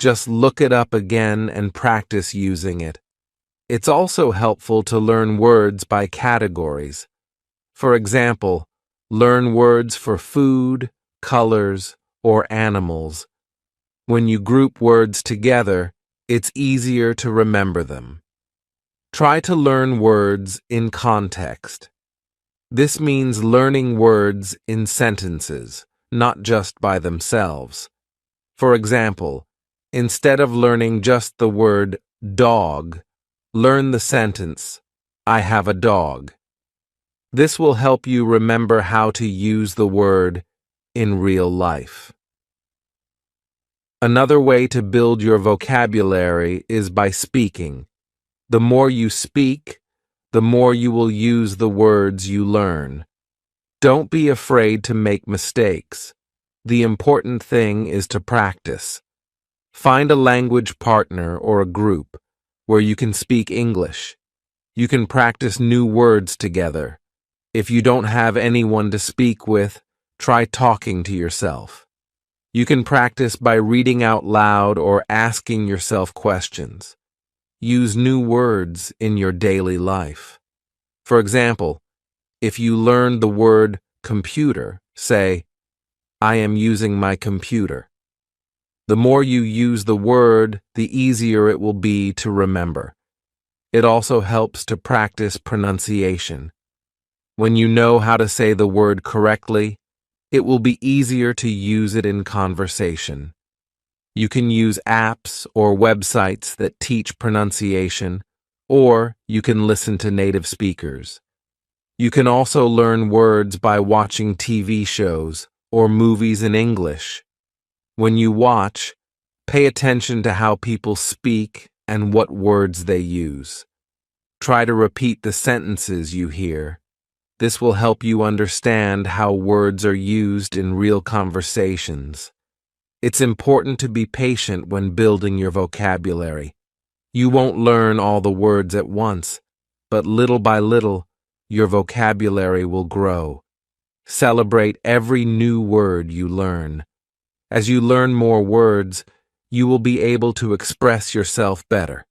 Just look it up again and practice using it. It's also helpful to learn words by categories. For example, learn words for food, colors, or animals. When you group words together, it's easier to remember them. Try to learn words in context. This means learning words in sentences, not just by themselves. For example, instead of learning just the word dog, learn the sentence, I have a dog. This will help you remember how to use the word in real life. Another way to build your vocabulary is by speaking. The more you speak, the more you will use the words you learn. Don't be afraid to make mistakes. The important thing is to practice. Find a language partner or a group where you can speak English. You can practice new words together. If you don't have anyone to speak with, try talking to yourself. You can practice by reading out loud or asking yourself questions. Use new words in your daily life. For example, if you learned the word computer, say, I am using my computer. The more you use the word, the easier it will be to remember. It also helps to practice pronunciation. When you know how to say the word correctly, it will be easier to use it in conversation. You can use apps or websites that teach pronunciation, or you can listen to native speakers. You can also learn words by watching TV shows or movies in English. When you watch, pay attention to how people speak and what words they use. Try to repeat the sentences you hear. This will help you understand how words are used in real conversations. It's important to be patient when building your vocabulary. You won't learn all the words at once, but little by little, your vocabulary will grow. Celebrate every new word you learn. As you learn more words, you will be able to express yourself better.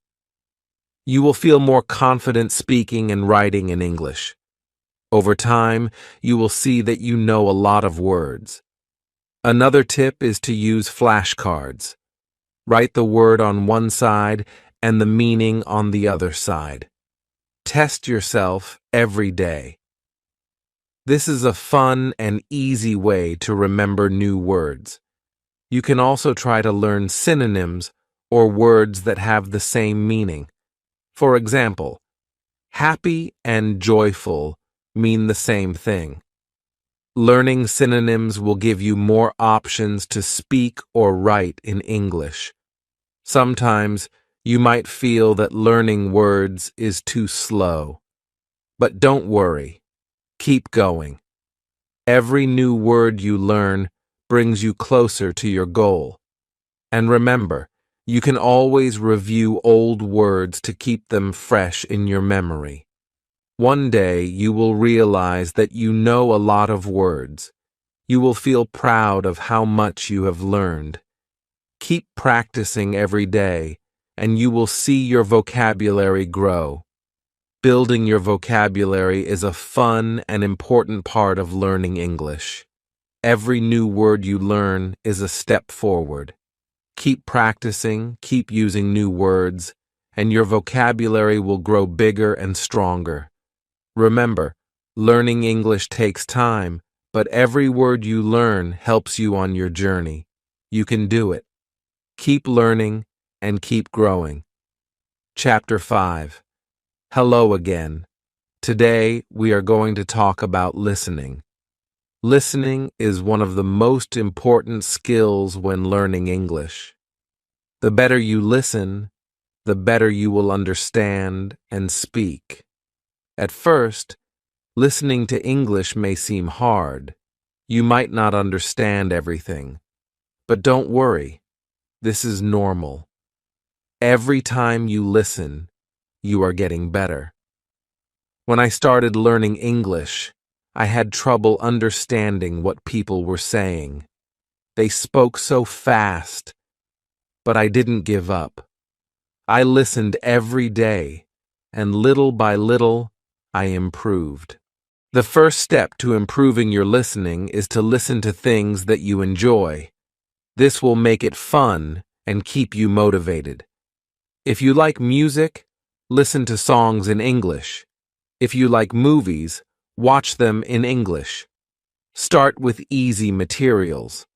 You will feel more confident speaking and writing in English. Over time, you will see that you know a lot of words. Another tip is to use flashcards. Write the word on one side and the meaning on the other side. Test yourself every day. This is a fun and easy way to remember new words. You can also try to learn synonyms or words that have the same meaning. For example, happy and joyful mean the same thing. Learning synonyms will give you more options to speak or write in English. Sometimes you might feel that learning words is too slow. But don't worry. Keep going. Every new word you learn brings you closer to your goal. And remember, you can always review old words to keep them fresh in your memory. One day you will realize that you know a lot of words. You will feel proud of how much you have learned. Keep practicing every day, and you will see your vocabulary grow. Building your vocabulary is a fun and important part of learning English. Every new word you learn is a step forward. Keep practicing, keep using new words, and your vocabulary will grow bigger and stronger. Remember, learning English takes time, but every word you learn helps you on your journey. You can do it. Keep learning and keep growing. Chapter 5. Hello again. Today, we are going to talk about listening. Listening is one of the most important skills when learning English. The better you listen, the better you will understand and speak. At first, listening to English may seem hard. You might not understand everything. But don't worry. This is normal. Every time you listen, you are getting better. When I started learning English, I had trouble understanding what people were saying. They spoke so fast. but I didn't give up. I listened every day, and little by little, I improved. The first step to improving your listening is to listen to things that you enjoy. This will make it fun and keep you motivated. If you like music, listen to songs in English. If you like movies, watch them in English. Start with easy materials.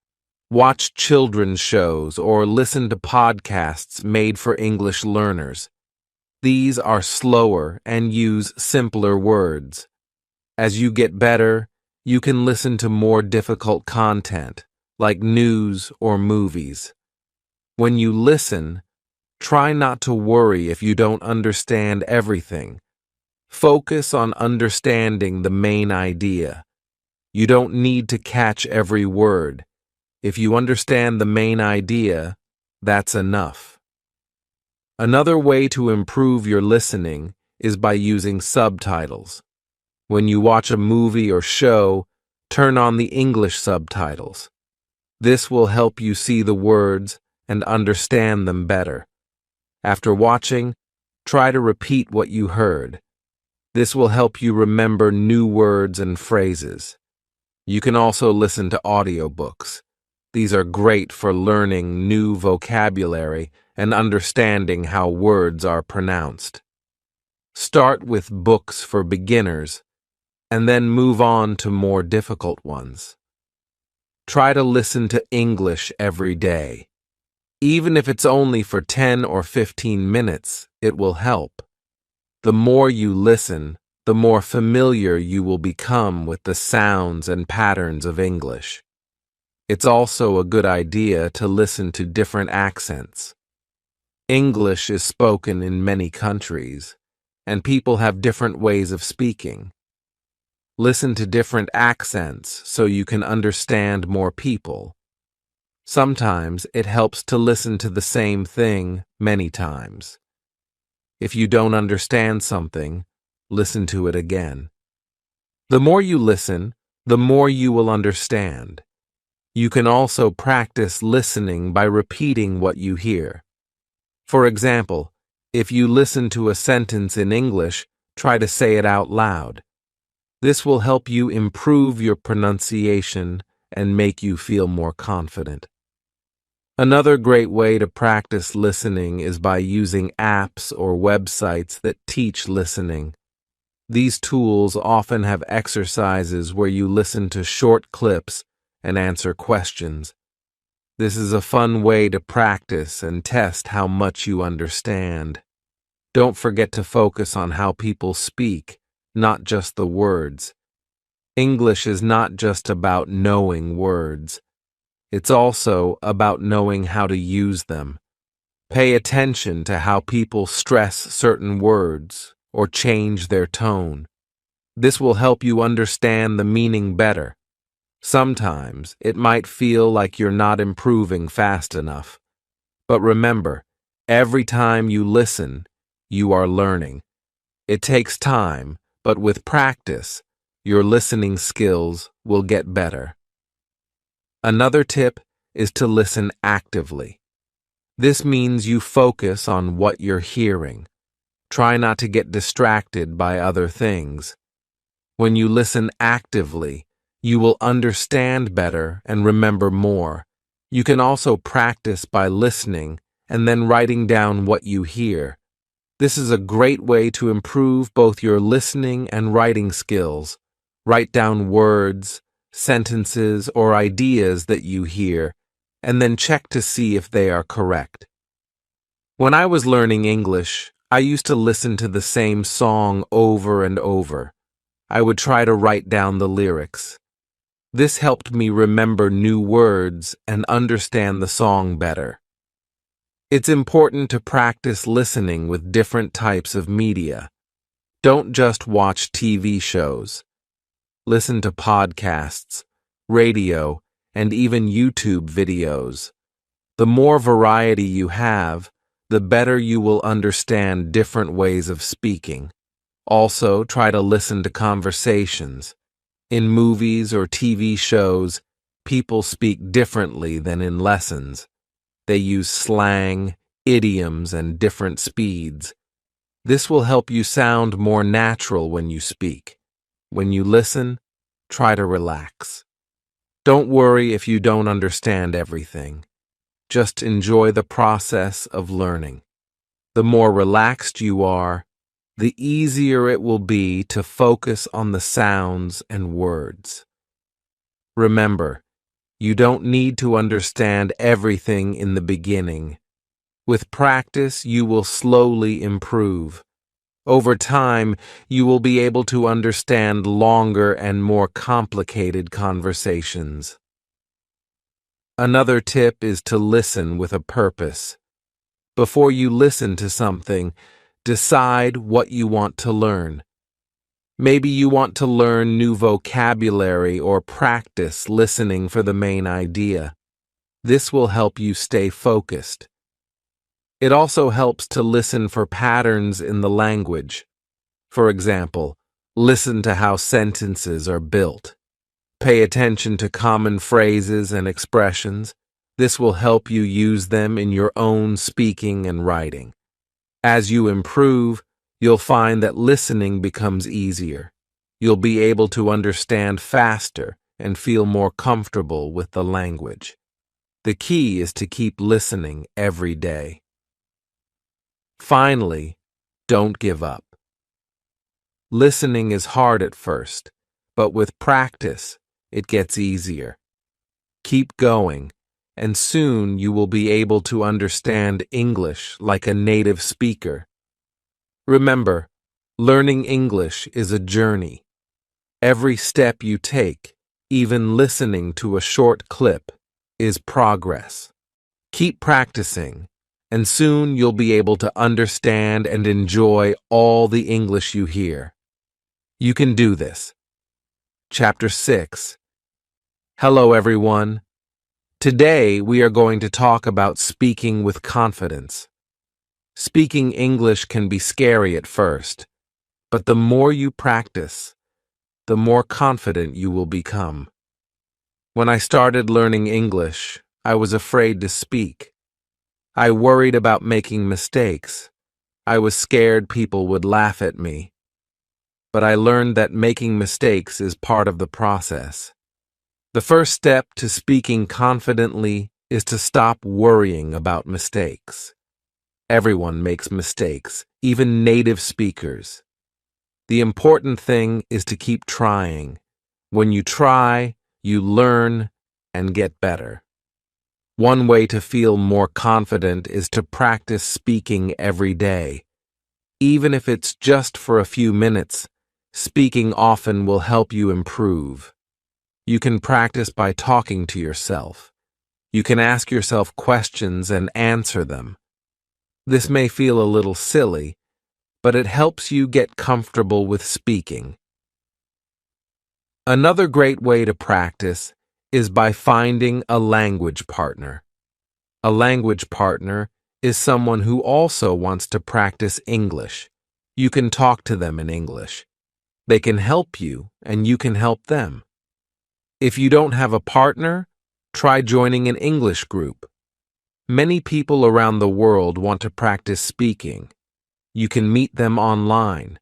Watch children's shows or listen to podcasts made for English learners. These are slower and use simpler words. As you get better, you can listen to more difficult content, like news or movies. When you listen, try not to worry if you don't understand everything. Focus on understanding the main idea. You don't need to catch every word. If you understand the main idea, that's enough. Another way to improve your listening is by using subtitles. When you watch a movie or show, turn on the English subtitles. This will help you see the words and understand them better. After watching, try to repeat what you heard. This will help you remember new words and phrases. You can also listen to audiobooks. These are great for learning new vocabulary and understanding how words are pronounced. Start with books for beginners, and then move on to more difficult ones. Try to listen to English every day. Even if it's only for 10 or 15 minutes, it will help. The more you listen, the more familiar you will become with the sounds and patterns of English. It's also a good idea to listen to different accents. English is spoken in many countries, and people have different ways of speaking. Listen to different accents so you can understand more people. Sometimes it helps to listen to the same thing many times. If you don't understand something, listen to it again. The more you listen, the more you will understand. You can also practice listening by repeating what you hear. For example, if you listen to a sentence in English, try to say it out loud. This will help you improve your pronunciation and make you feel more confident. Another great way to practice listening is by using apps or websites that teach listening. These tools often have exercises where you listen to short clips and answer questions. This is a fun way to practice and test how much you understand. Don't forget to focus on how people speak, not just the words. English is not just about knowing words. It's also about knowing how to use them. Pay attention to how people stress certain words or change their tone. This will help you understand the meaning better. Sometimes it might feel like you're not improving fast enough. But remember, every time you listen, you are learning. It takes time, but with practice, your listening skills will get better. Another tip is to listen actively. This means you focus on what you're hearing. Try not to get distracted by other things. When you listen actively, you will understand better and remember more. You can also practice by listening and then writing down what you hear. This is a great way to improve both your listening and writing skills. Write down words, sentences, or ideas that you hear, and then check to see if they are correct. When I was learning English, I used to listen to the same song over and over. I would try to write down the lyrics. This helped me remember new words and understand the song better. It's important to practice listening with different types of media. Don't just watch TV shows. Listen to podcasts, radio, and even YouTube videos. The more variety you have, the better you will understand different ways of speaking. Also, try to listen to conversations. In movies or TV shows, people speak differently than in lessons. They use slang, idioms, and different speeds. This will help you sound more natural when you speak. When you listen, try to relax. Don't worry if you don't understand everything. Just enjoy the process of learning. The more relaxed you are, the easier it will be to focus on the sounds and words. Remember, you don't need to understand everything in the beginning. With practice, you will slowly improve. Over time, you will be able to understand longer and more complicated conversations. Another tip is to listen with a purpose. Before you listen to something, decide what you want to learn. Maybe you want to learn new vocabulary or practice listening for the main idea. This will help you stay focused. It also helps to listen for patterns in the language. For example, listen to how sentences are built. Pay attention to common phrases and expressions. This will help you use them in your own speaking and writing. As you improve, you'll find that listening becomes easier. You'll be able to understand faster and feel more comfortable with the language. The key is to keep listening every day. Finally, don't give up. Listening is hard at first, but with practice, it gets easier. Keep going, and soon you will be able to understand English like a native speaker. Remember, learning English is a journey. Every step you take, even listening to a short clip, is progress. Keep practicing, and soon you'll be able to understand and enjoy all the English you hear. You can do this. Chapter 6. Hello, everyone. Today, we are going to talk about speaking with confidence. Speaking English can be scary at first, but the more you practice, the more confident you will become. When I started learning English, I was afraid to speak. I worried about making mistakes. I was scared people would laugh at me. But I learned that making mistakes is part of the process. The first step to speaking confidently is to stop worrying about mistakes. Everyone makes mistakes, even native speakers. The important thing is to keep trying. When you try, you learn and get better. One way to feel more confident is to practice speaking every day. Even if it's just for a few minutes, speaking often will help you improve. You can practice by talking to yourself. You can ask yourself questions and answer them. This may feel a little silly, but it helps you get comfortable with speaking. Another great way to practice is by finding a language partner. A language partner is someone who also wants to practice English. You can talk to them in English. They can help you, and you can help them. If you don't have a partner, try joining an English group. Many people around the world want to practice speaking. You can meet them online.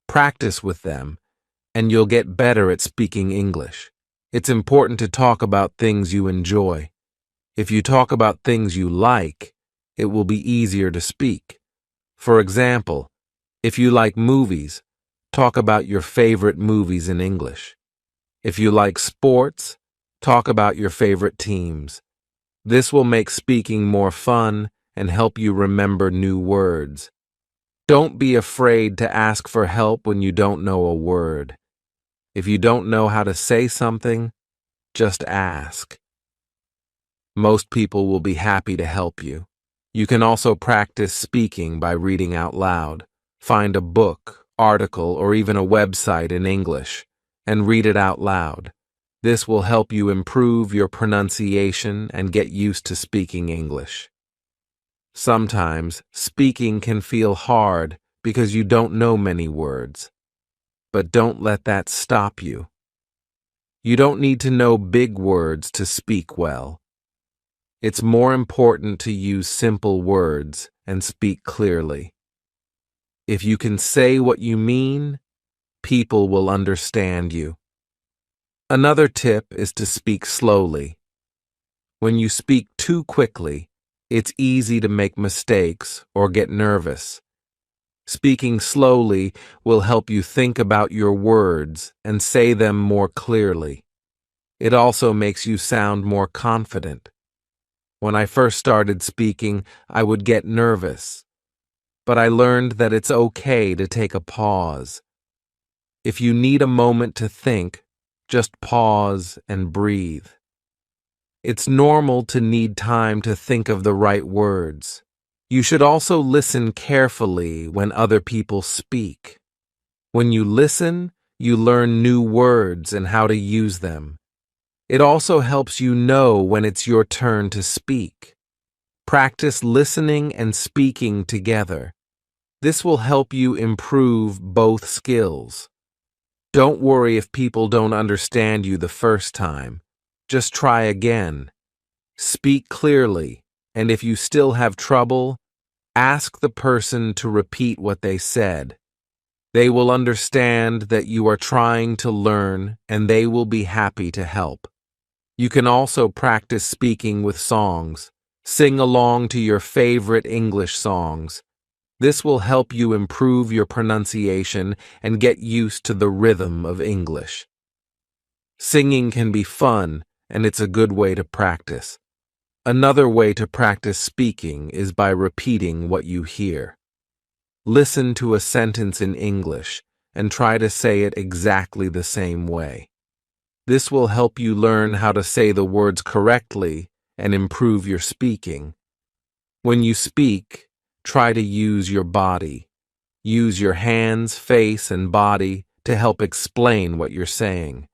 Practice with them, and you'll get better at speaking English. It's important to talk about things you enjoy. If you talk about things you like, it will be easier to speak. For example, if you like movies, talk about your favorite movies in English. If you like sports, talk about your favorite teams. This will make speaking more fun and help you remember new words. Don't be afraid to ask for help when you don't know a word. If you don't know how to say something, just ask. Most people will be happy to help you. You can also practice speaking by reading out loud. Find a book, article, or even a website in English, and read it out loud. This will help you improve your pronunciation and get used to speaking English. Sometimes, speaking can feel hard because you don't know many words. But don't let that stop you. You don't need to know big words to speak well. It's more important to use simple words and speak clearly. If you can say what you mean, people will understand you. Another tip is to speak slowly. When you speak too quickly, it's easy to make mistakes or get nervous. Speaking slowly will help you think about your words and say them more clearly. It also makes you sound more confident. When I first started speaking, I would get nervous, but I learned that it's okay to take a pause. If you need a moment to think, just pause and breathe. It's normal to need time to think of the right words. You should also listen carefully when other people speak. When you listen, you learn new words and how to use them. It also helps you know when it's your turn to speak. Practice listening and speaking together. This will help you improve both skills. Don't worry if people don't understand you the first time. Just try again. Speak clearly, and if you still have trouble, ask the person to repeat what they said. They will understand that you are trying to learn, and they will be happy to help. You can also practice speaking with songs. Sing along to your favorite English songs. This will help you improve your pronunciation and get used to the rhythm of English. Singing can be fun, and it's a good way to practice. Another way to practice speaking is by repeating what you hear. Listen to a sentence in English and try to say it exactly the same way. This will help you learn how to say the words correctly and improve your speaking. When you speak, try to use your body. Use your hands, face, and body to help explain what you're saying.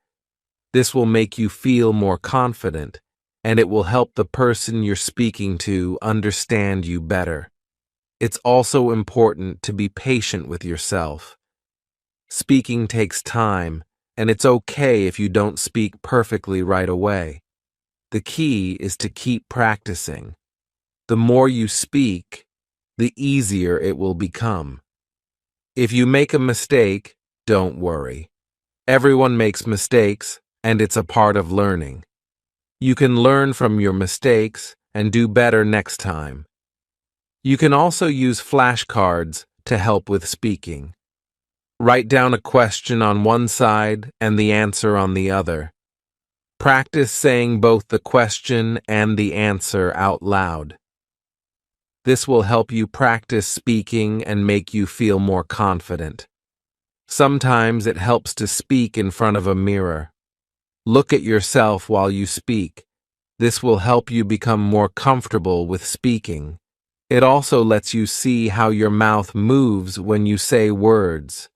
This will make you feel more confident, and it will help the person you're speaking to understand you better. It's also important to be patient with yourself. Speaking takes time, and it's okay if you don't speak perfectly right away. The key is to keep practicing. The more you speak, the easier it will become. If you make a mistake, don't worry. Everyone makes mistakes, and it's a part of learning. You can learn from your mistakes and do better next time. You can also use flashcards to help with speaking. Write down a question on one side and the answer on the other. Practice saying both the question and the answer out loud. This will help you practice speaking and make you feel more confident. Sometimes it helps to speak in front of a mirror. Look at yourself while you speak. This will help you become more comfortable with speaking. It also lets you see how your mouth moves when you say words.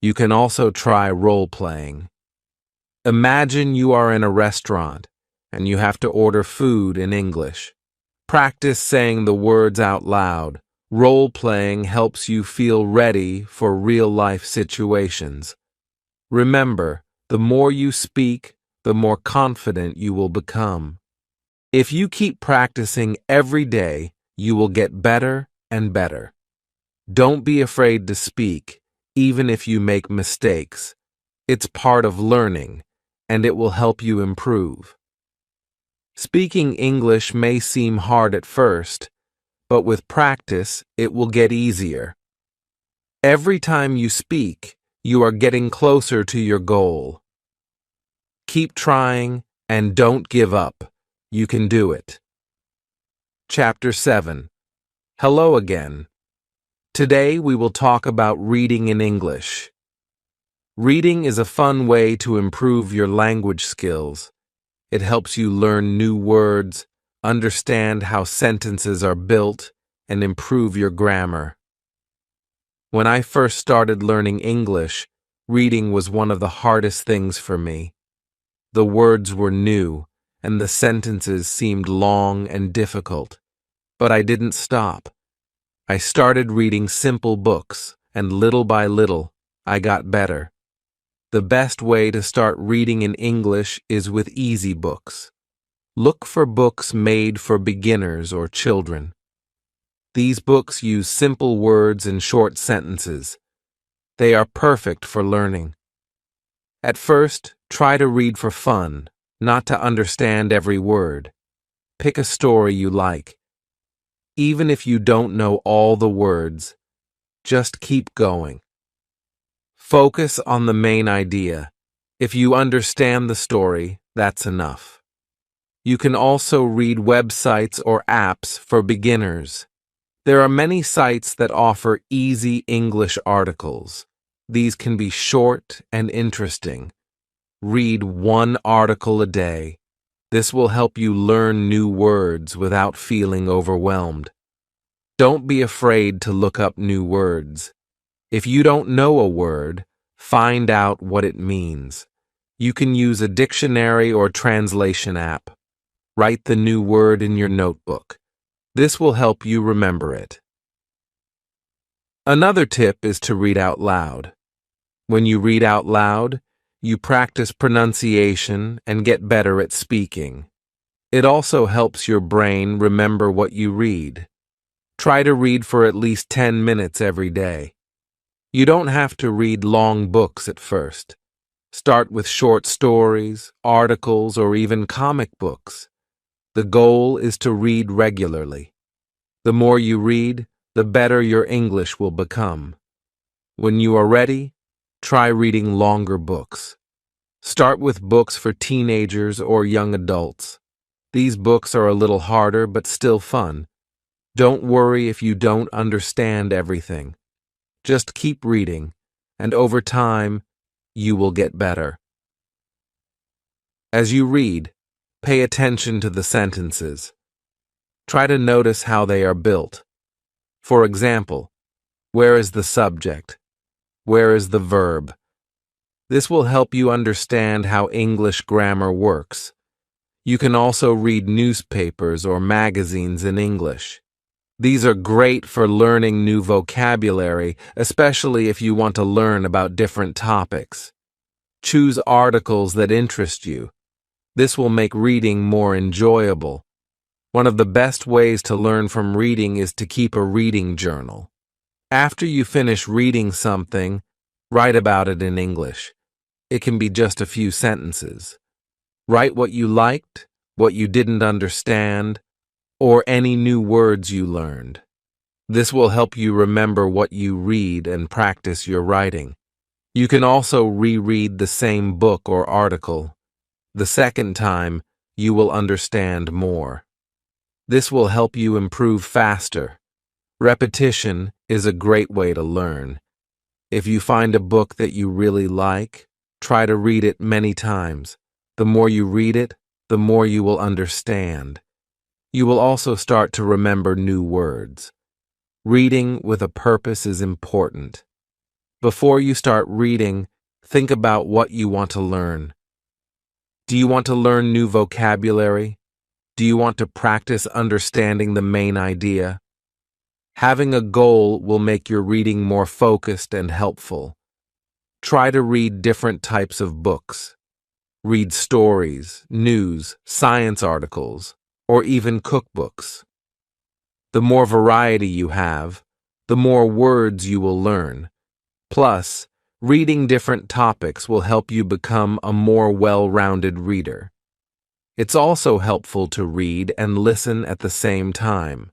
You can also try role-playing. Imagine you are in a restaurant and you have to order food in English. Practice saying the words out loud. Role-playing helps you feel ready for real-life situations. Remember, the more you speak, the more confident you will become. If you keep practicing every day, you will get better and better. Don't be afraid to speak, even if you make mistakes. It's part of learning, and it will help you improve. Speaking English may seem hard at first, but with practice, it will get easier. Every time you speak, you are getting closer to your goal. Keep trying and don't give up. You can do it. Chapter 7. Hello again. Today we will talk about reading in English. Reading is a fun way to improve your language skills. It helps you learn new words, understand how sentences are built, and improve your grammar. When I first started learning English, reading was one of the hardest things for me. The words were new, and the sentences seemed long and difficult. But I didn't stop. I started reading simple books, and little by little, I got better. The best way to start reading in English is with easy books. Look for books made for beginners or children. These books use simple words and short sentences. They are perfect for learning. At first, try to read for fun, not to understand every word. Pick a story you like. Even if you don't know all the words, just keep going. Focus on the main idea. If you understand the story, that's enough. You can also read websites or apps for beginners. There are many sites that offer easy English articles. These can be short and interesting. Read one article a day. This will help you learn new words without feeling overwhelmed. Don't be afraid to look up new words. If you don't know a word, find out what it means. You can use a dictionary or translation app. Write the new word in your notebook. This will help you remember it. Another tip is to read out loud. When you read out loud, you practice pronunciation and get better at speaking. It also helps your brain remember what you read. Try to read for at least 10 minutes every day. You don't have to read long books at first. Start with short stories, articles, or even comic books. The goal is to read regularly. The more you read, the better your English will become. When you are ready, try reading longer books. Start with books for teenagers or young adults. These books are a little harder but still fun. Don't worry if you don't understand everything. Just keep reading, and over time, you will get better. As you read, pay attention to the sentences. Try to notice how they are built. For example, where is the subject? Where is the verb? This will help you understand how English grammar works. You can also read newspapers or magazines in English. These are great for learning new vocabulary, especially if you want to learn about different topics. Choose articles that interest you. This will make reading more enjoyable. One of the best ways to learn from reading is to keep a reading journal. After you finish reading something, write about it in English. It can be just a few sentences. Write what you liked, what you didn't understand, or any new words you learned. This will help you remember what you read and practice your writing. You can also reread the same book or article. The second time, you will understand more. This will help you improve faster. Repetition is a great way to learn. If you find a book that you really like, try to read it many times. The more you read it, the more you will understand. You will also start to remember new words. Reading with a purpose is important. Before you start reading, think about what you want to learn. Do you want to learn new vocabulary? Do you want to practice understanding the main idea? Having a goal will make your reading more focused and helpful. Try to read different types of books. Read stories, news, science articles, or even cookbooks. The more variety you have, the more words you will learn. Plus, reading different topics will help you become a more well-rounded reader. It's also helpful to read and listen at the same time.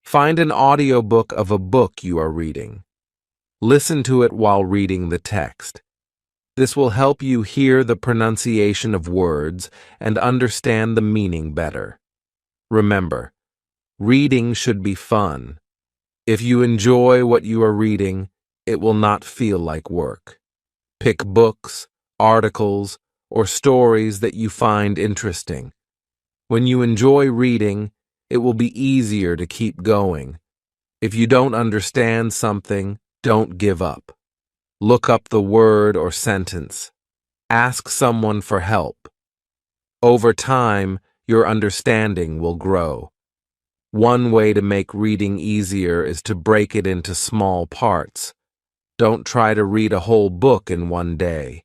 Find an audiobook of a book you are reading. Listen to it while reading the text. This will help you hear the pronunciation of words and understand the meaning better. Remember, reading should be fun. If you enjoy what you are reading, it will not feel like work. Pick books, articles, or stories that you find interesting. When you enjoy reading, it will be easier to keep going. If you don't understand something, don't give up. Look up the word or sentence. Ask someone for help. Over time, your understanding will grow. One way to make reading easier is to break it into small parts. Don't try to read a whole book in one day.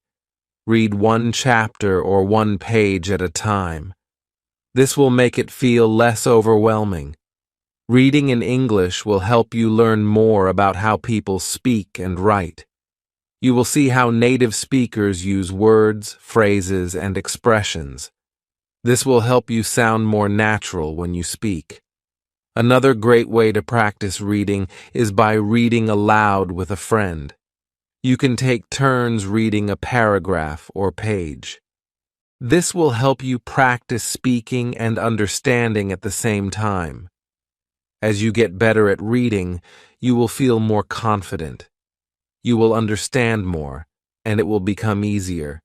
Read one chapter or one page at a time. This will make it feel less overwhelming. Reading in English will help you learn more about how people speak and write. You will see how native speakers use words, phrases, and expressions. This will help you sound more natural when you speak. Another great way to practice reading is by reading aloud with a friend. You can take turns reading a paragraph or page. This will help you practice speaking and understanding at the same time. As you get better at reading, you will feel more confident. You will understand more, and it will become easier.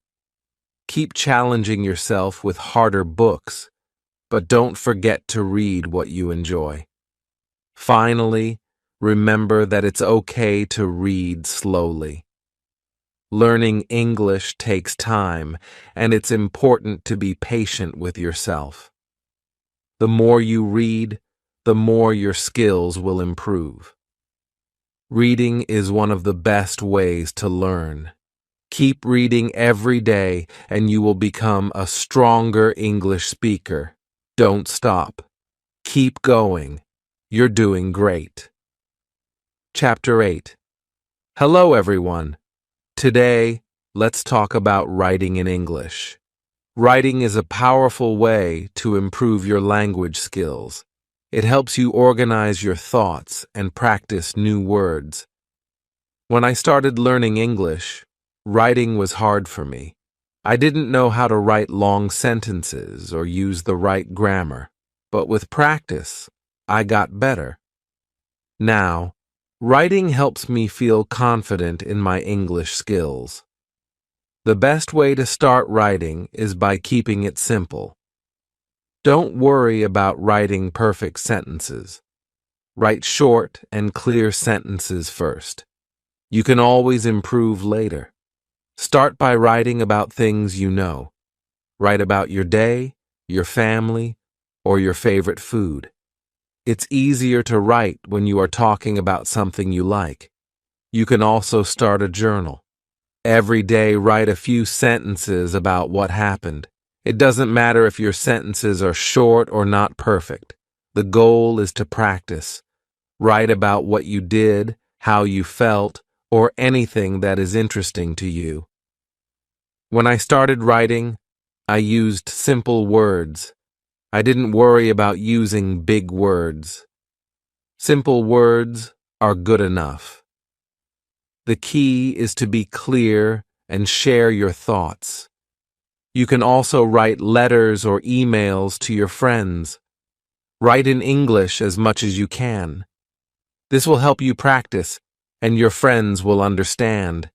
Keep challenging yourself with harder books, but don't forget to read what you enjoy. Finally, remember that it's okay to read slowly. Learning English takes time, and it's important to be patient with yourself. The more you read, the more your skills will improve. Reading is one of the best ways to learn. Keep reading every day, and you will become a stronger English speaker. Don't stop. Keep going. You're doing great. Chapter 8. Hello, everyone. Today, let's talk about writing in English. Writing is a powerful way to improve your language skills. It helps you organize your thoughts and practice new words. When I started learning English, writing was hard for me. I didn't know how to write long sentences or use the right grammar, but with practice, I got better. Now, writing helps me feel confident in my English skills. The best way to start writing is by keeping it simple. Don't worry about writing perfect sentences. Write short and clear sentences first. You can always improve later. Start by writing about things you know. Write about your day, your family, or your favorite food. It's easier to write when you are talking about something you like. You can also start a journal. Every day, write a few sentences about what happened. It doesn't matter if your sentences are short or not perfect. The goal is to practice. Write about what you did, how you felt, or anything that is interesting to you. When I started writing, I used simple words. I didn't worry about using big words. Simple words are good enough. The key is to be clear and share your thoughts. You can also write letters or emails to your friends. Write in English as much as you can. This will help you practice, and your friends will understand.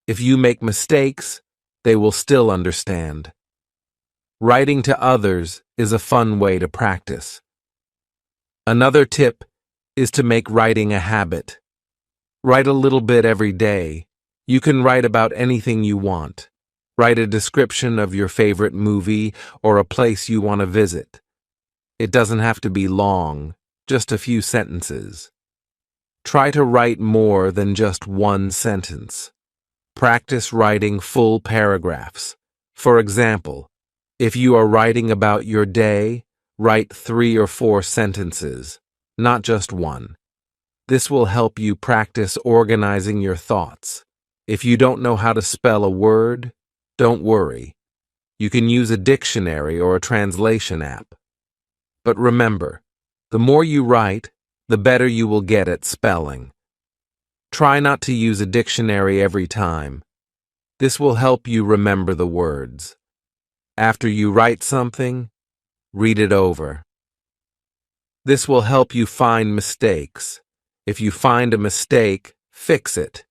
If you make mistakes, they will still understand. Writing to others is a fun way to practice. Another tip is to make writing a habit. Write a little bit every day. You can write about anything you want. Write a description of your favorite movie or a place you want to visit. It doesn't have to be long, just a few sentences. Try to write more than just one sentence. Practice writing full paragraphs. For example, if you are writing about your day, write 3 or 4 sentences, not just one. This will help you practice organizing your thoughts. If you don't know how to spell a word, don't worry. You can use a dictionary or a translation app. But remember, the more you write, the better you will get at spelling. Try not to use a dictionary every time. This will help you remember the words. After you write something, read it over. This will help you find mistakes. If you find a mistake, fix it.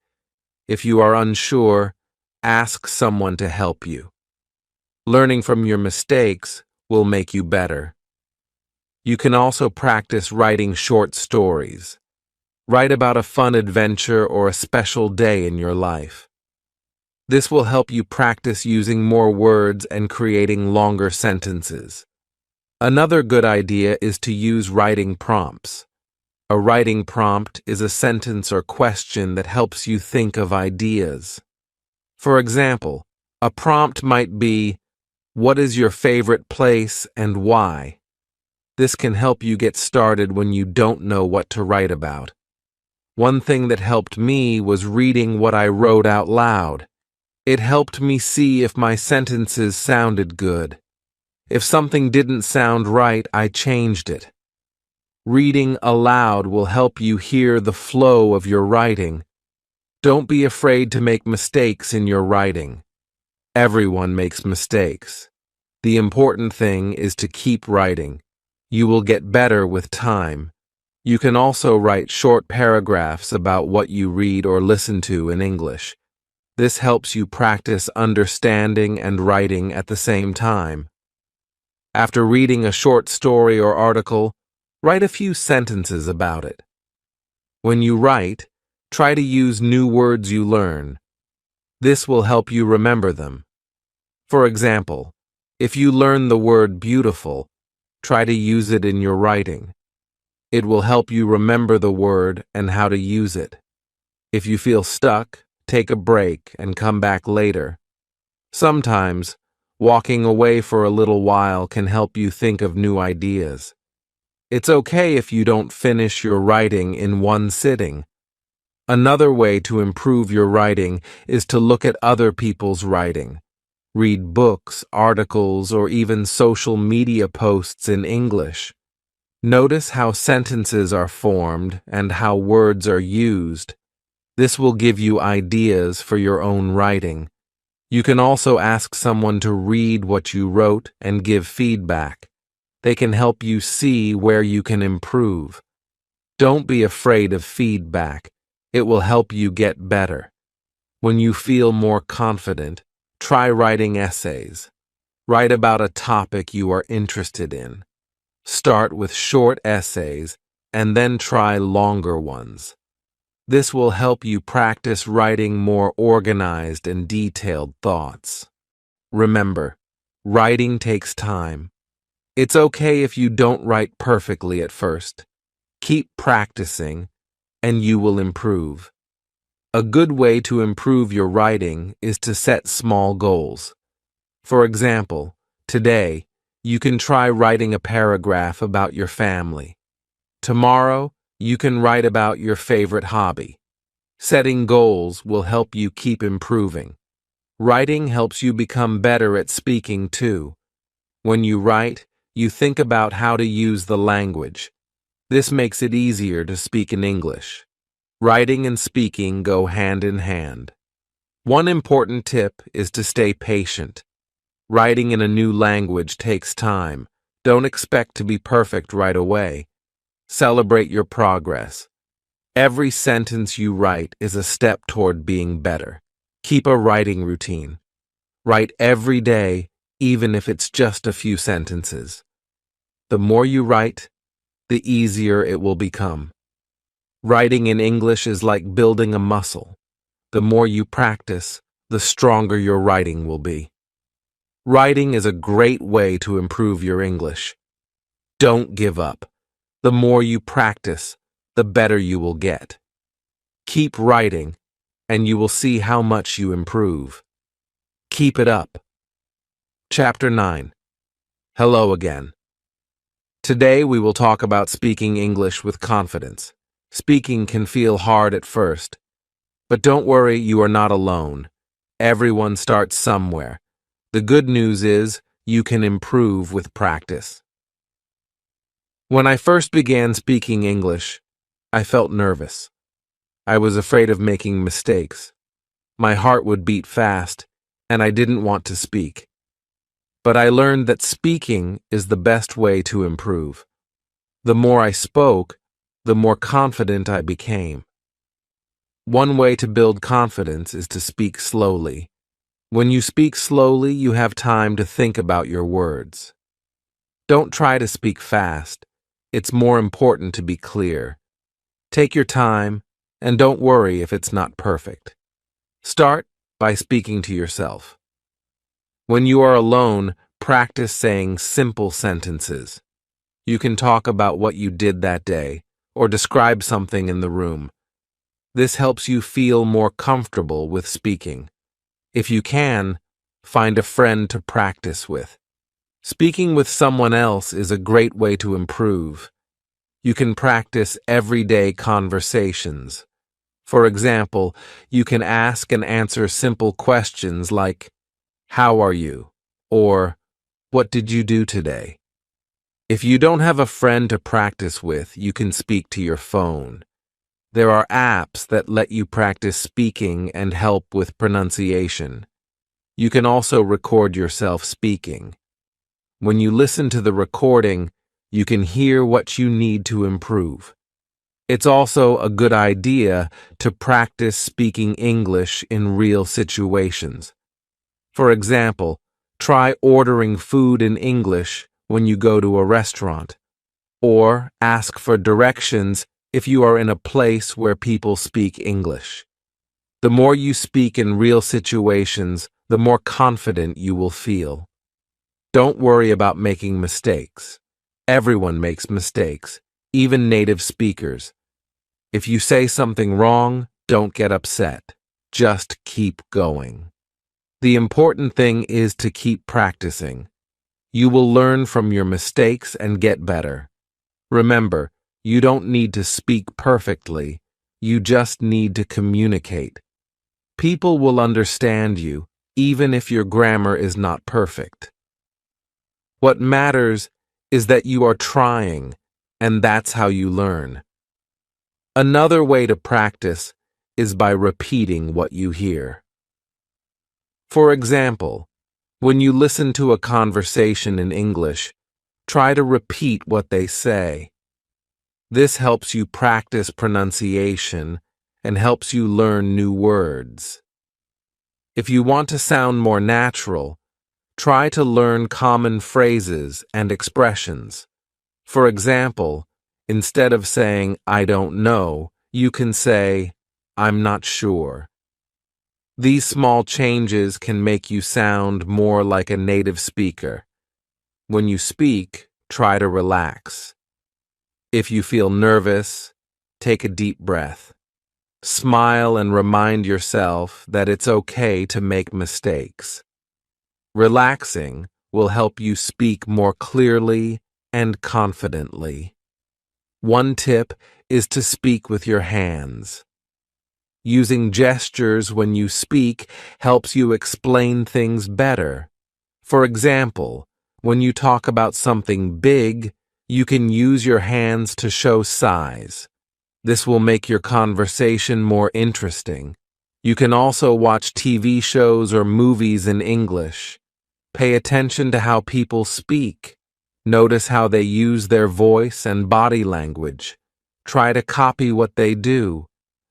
If you are unsure, ask someone to help you. Learning from your mistakes will make you better. You can also practice writing short stories. Write about a fun adventure or a special day in your life. This will help you practice using more words and creating longer sentences. Another good idea is to use writing prompts. A writing prompt is a sentence or question that helps you think of ideas. For example, a prompt might be, What is your favorite place and why? This can help you get started when you don't know what to write about. One thing that helped me was reading what I wrote out loud. It helped me see if my sentences sounded good. If something didn't sound right, I changed it. Reading aloud will help you hear the flow of your writing. Don't be afraid to make mistakes in your writing. Everyone makes mistakes. The important thing is to keep writing. You will get better with time. You can also write short paragraphs about what you read or listen to in English. This helps you practice understanding and writing at the same time. After reading a short story or article, write a few sentences about it. When you write, try to use new words you learn. This will help you remember them. For example, if you learn the word beautiful, try to use it in your writing. It will help you remember the word and how to use it. If you feel stuck, take a break and come back later. Sometimes, walking away for a little while can help you think of new ideas. It's okay if you don't finish your writing in one sitting. Another way to improve your writing is to look at other people's writing. Read books, articles, or even social media posts in English. Notice how sentences are formed and how words are used. This will give you ideas for your own writing. You can also ask someone to read what you wrote and give feedback. They can help you see where you can improve. Don't be afraid of feedback. It will help you get better. When you feel more confident, try writing essays. Write about a topic you are interested in. Start with short essays and then try longer ones. This will help you practice writing more organized and detailed thoughts. Remember, writing takes time. It's okay if you don't write perfectly at first. Keep practicing, and you will improve. A good way to improve your writing is to set small goals. For example, today, you can try writing a paragraph about your family. Tomorrow, you can write about your favorite hobby. Setting goals will help you keep improving. Writing helps you become better at speaking too. When you write, you think about how to use the language. This makes it easier to speak in English. Writing and speaking go hand in hand. One important tip is to stay patient. Writing in a new language takes time. Don't expect to be perfect right away. Celebrate your progress. Every sentence you write is a step toward being better. Keep a writing routine. Write every day, even if it's just a few sentences. The more you write, the easier it will become. Writing in English is like building a muscle. The more you practice, the stronger your writing will be. Writing is a great way to improve your English. Don't give up. The more you practice, the better you will get. Keep writing, and you will see how much you improve. Keep it up. Chapter 9. Hello again. Today we will talk about speaking English with confidence. Speaking can feel hard at first, but don't worry, you are not alone. Everyone starts somewhere. The good news is you can improve with practice. When I first began speaking English, I felt nervous. I was afraid of making mistakes. My heart would beat fast, and I didn't want to speak. But I learned that speaking is the best way to improve. The more I spoke, the more confident I became. One way to build confidence is to speak slowly. When you speak slowly, you have time to think about your words. Don't try to speak fast. It's more important to be clear. Take your time, and don't worry if it's not perfect. Start by speaking to yourself. When you are alone, practice saying simple sentences. You can talk about what you did that day, or describe something in the room. This helps you feel more comfortable with speaking. If you can, find a friend to practice with. Speaking with someone else is a great way to improve. You can practice everyday conversations. For example, you can ask and answer simple questions like, "How are you?" or "What did you do today?" If you don't have a friend to practice with, you can speak to your phone. There are apps that let you practice speaking and help with pronunciation. You can also record yourself speaking. When you listen to the recording, you can hear what you need to improve. It's also a good idea to practice speaking English in real situations. For example, try ordering food in English when you go to a restaurant, or ask for directions if you are in a place where people speak English. The more you speak in real situations, the more confident you will feel. Don't worry about making mistakes. Everyone makes mistakes, even native speakers. If you say something wrong, don't get upset. Just keep going. The important thing is to keep practicing. You will learn from your mistakes and get better. Remember, you don't need to speak perfectly. You just need to communicate. People will understand you, even if your grammar is not perfect. What matters is that you are trying, and that's how you learn. Another way to practice is by repeating what you hear. For example, when you listen to a conversation in English, try to repeat what they say. This helps you practice pronunciation and helps you learn new words. If you want to sound more natural, try to learn common phrases and expressions. For example, instead of saying, "I don't know," you can say, "I'm not sure." These small changes can make you sound more like a native speaker. When you speak, try to relax. If you feel nervous, take a deep breath. Smile and remind yourself that it's okay to make mistakes. Relaxing will help you speak more clearly and confidently. One tip is to speak with your hands. Using gestures when you speak helps you explain things better. For example, when you talk about something big, you can use your hands to show size. This will make your conversation more interesting. You can also watch TV shows or movies in English. Pay attention to how people speak. Notice how they use their voice and body language. Try to copy what they do.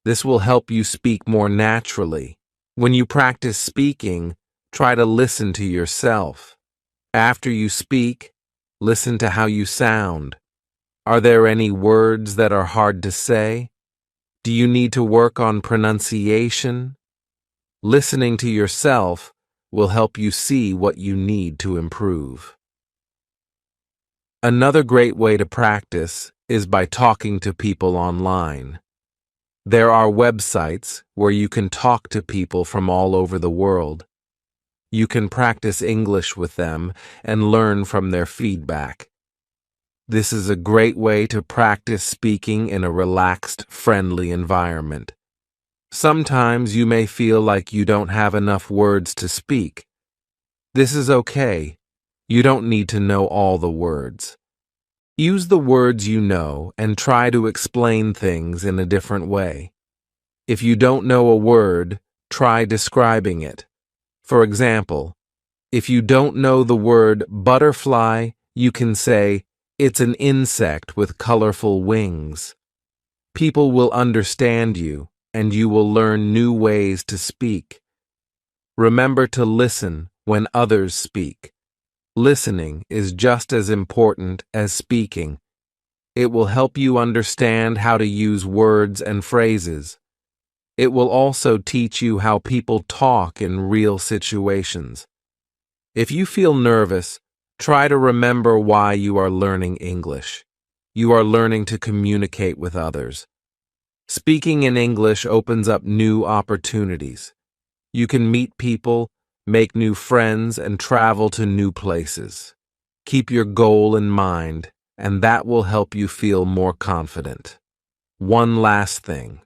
This will help you speak more naturally. When you practice speaking, try to listen to yourself. After you speak, listen to how you sound. Are there any words that are hard to say? Do you need to work on pronunciation? Listening to yourself will help you see what you need to improve. Another great way to practice is by talking to people online. There are websites where you can talk to people from all over the world. You can practice English with them and learn from their feedback. This is a great way to practice speaking in a relaxed, friendly environment. Sometimes you may feel like you don't have enough words to speak. This is okay. You don't need to know all the words. Use the words you know and try to explain things in a different way. If you don't know a word, try describing it. For example, if you don't know the word butterfly, you can say, "It's an insect with colorful wings." People will understand you, and you will learn new ways to speak. Remember to listen when others speak. Listening is just as important as speaking. It will help you understand how to use words and phrases. It will also teach you how people talk in real situations. If you feel nervous, try to remember why you are learning English. You are learning to communicate with others. Speaking in English opens up new opportunities. You can meet people, make new friends, and travel to new places. Keep your goal in mind, and that will help you feel more confident. One last thing.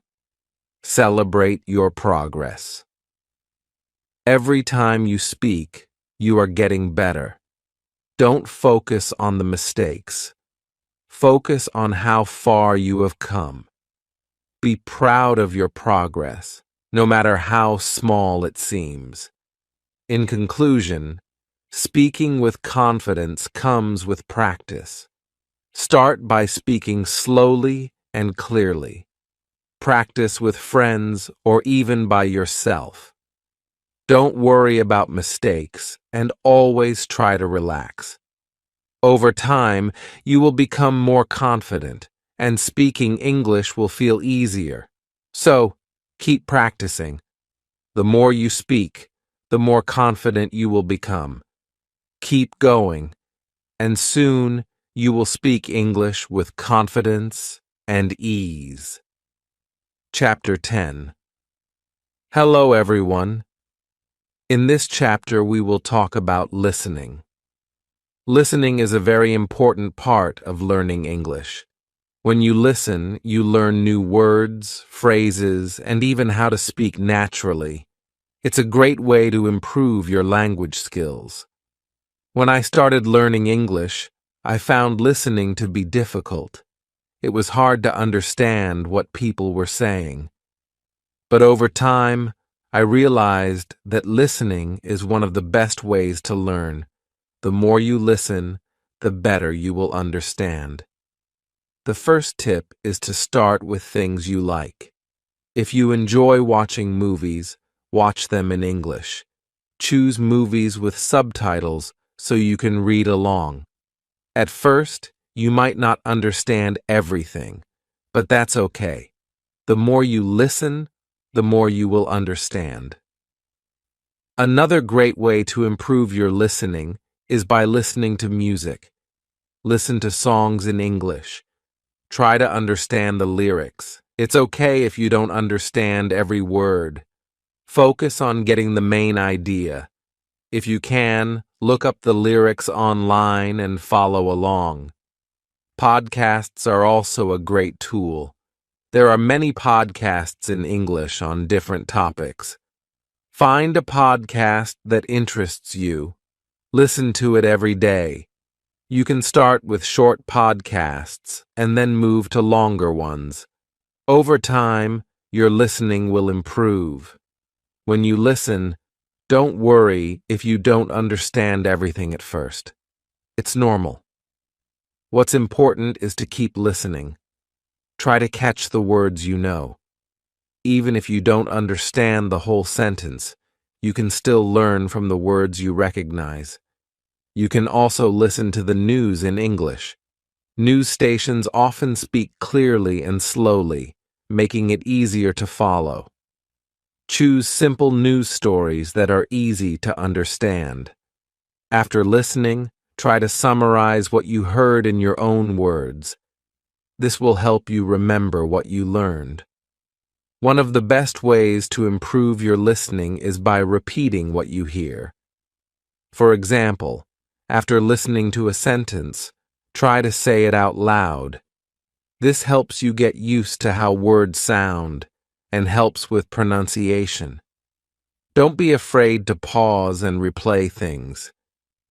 Celebrate your progress. Every time you speak, you are getting better. Don't focus on the mistakes. Focus on how far you have come. Be proud of your progress, no matter how small it seems. In conclusion, speaking with confidence comes with practice. Start by speaking slowly and clearly. Practice with friends or even by yourself. Don't worry about mistakes and always try to relax. Over time, you will become more confident and speaking English will feel easier. So, keep practicing. The more you speak, the more confident you will become. Keep going, and soon you will speak English with confidence and ease. Chapter 10. Hello, everyone. In this chapter, we will talk about listening. Listening is a very important part of learning English. When you listen, you learn new words, phrases, and even how to speak naturally. It's a great way to improve your language skills. When I started learning English, I found listening to be difficult. It was hard to understand what people were saying. But over time, I realized that listening is one of the best ways to learn. The more you listen, the better you will understand. The first tip is to start with things you like. If you enjoy watching movies, watch them in English. Choose movies with subtitles so you can read along. At first, you might not understand everything, but that's okay. The more you listen, the more you will understand. Another great way to improve your listening is by listening to music. Listen to songs in English. Try to understand the lyrics. It's okay if you don't understand every word. Focus on getting the main idea. If you can, look up the lyrics online and follow along. Podcasts are also a great tool. There are many podcasts in English on different topics. Find a podcast that interests you. Listen to it every day. You can start with short podcasts and then move to longer ones. Over time, your listening will improve. When you listen, don't worry if you don't understand everything at first. It's normal. What's important is to keep listening. Try to catch the words you know. Even if you don't understand the whole sentence, you can still learn from the words you recognize. You can also listen to the news in English. News stations often speak clearly and slowly, making it easier to follow. Choose simple news stories that are easy to understand. After listening, try to summarize what you heard in your own words. This will help you remember what you learned. One of the best ways to improve your listening is by repeating what you hear. For example, after listening to a sentence, try to say it out loud. This helps you get used to how words sound and helps with pronunciation. Don't be afraid to pause and replay things.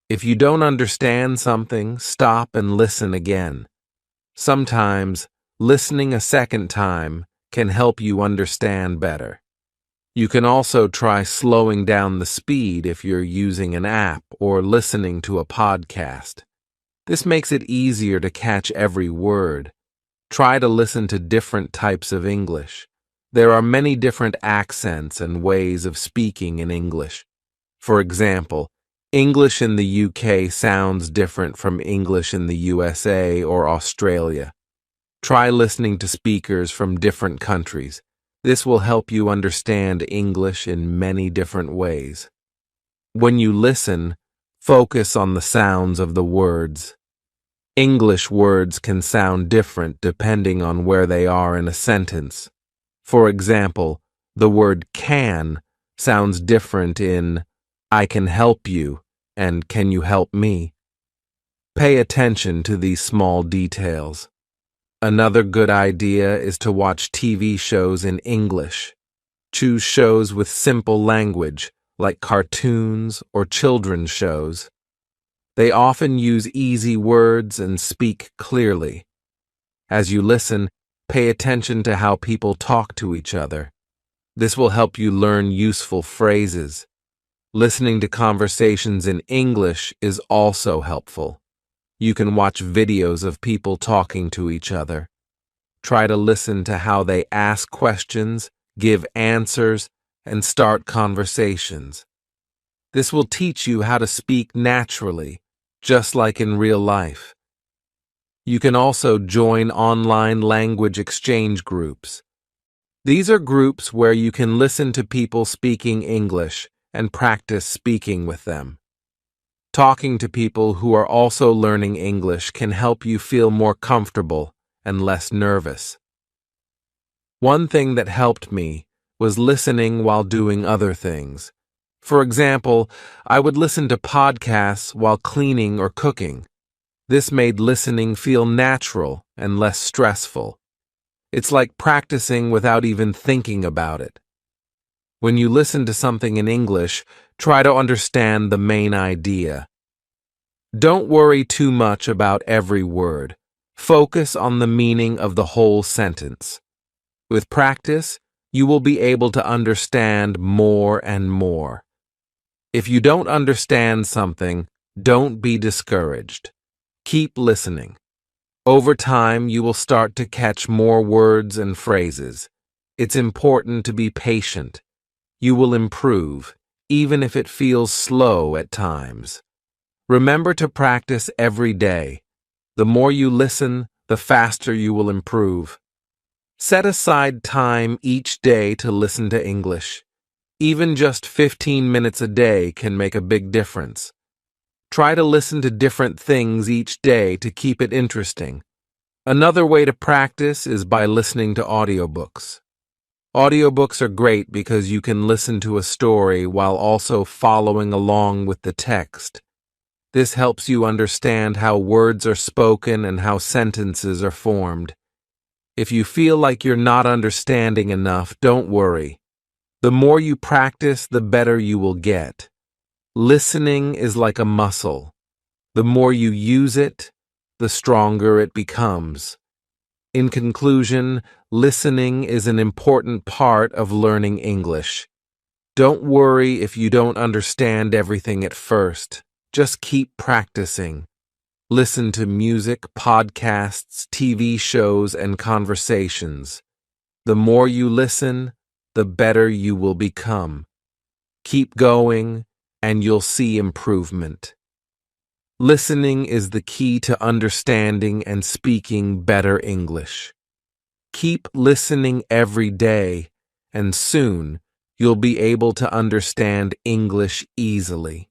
If you don't understand something, stop and listen again. Sometimes, listening a second time can help you understand better. You can also try slowing down the speed if you're using an app or listening to a podcast. This makes it easier to catch every word. Try to listen to different types of English. There are many different accents and ways of speaking in English. For example, English in the UK sounds different from English in the USA or Australia. Try listening to speakers from different countries. This will help you understand English in many different ways. When you listen, focus on the sounds of the words. English words can sound different depending on where they are in a sentence. For example, the word can sounds different in I can help you, and can you help me? Pay attention to these small details. Another good idea is to watch TV shows in English. Choose shows with simple language, like cartoons or children's shows. They often use easy words and speak clearly. As you listen, pay attention to how people talk to each other. This will help you learn useful phrases. Listening to conversations in English is also helpful. You can watch videos of people talking to each other. Try to listen to how they ask questions, give answers, and start conversations. This will teach you how to speak naturally, just like in real life. You can also join online language exchange groups. These are groups where you can listen to people speaking English and practice speaking with them. Talking to people who are also learning English can help you feel more comfortable and less nervous. One thing that helped me was listening while doing other things. For example, I would listen to podcasts while cleaning or cooking. This made listening feel natural and less stressful. It's like practicing without even thinking about it. When you listen to something in English, try to understand the main idea. Don't worry too much about every word. Focus on the meaning of the whole sentence. With practice, you will be able to understand more and more. If you don't understand something, don't be discouraged. Keep listening. Over time, you will start to catch more words and phrases. It's important to be patient. You will improve, even if it feels slow at times. Remember to practice every day. The more you listen, the faster you will improve. Set aside time each day to listen to English. Even just 15 minutes a day can make a big difference. Try to listen to different things each day to keep it interesting. Another way to practice is by listening to audiobooks. Audiobooks are great because you can listen to a story while also following along with the text. This helps you understand how words are spoken and how sentences are formed. If you feel like you're not understanding enough, don't worry. The more you practice, the better you will get. Listening is like a muscle. The more you use it, the stronger it becomes. In conclusion, listening is an important part of learning English. Don't worry if you don't understand everything at first. Just keep practicing. Listen to music, podcasts, TV shows, and conversations. The more you listen, the better you will become. Keep going, and you'll see improvement. Listening is the key to understanding and speaking better English. Keep listening every day, and soon you'll be able to understand English easily.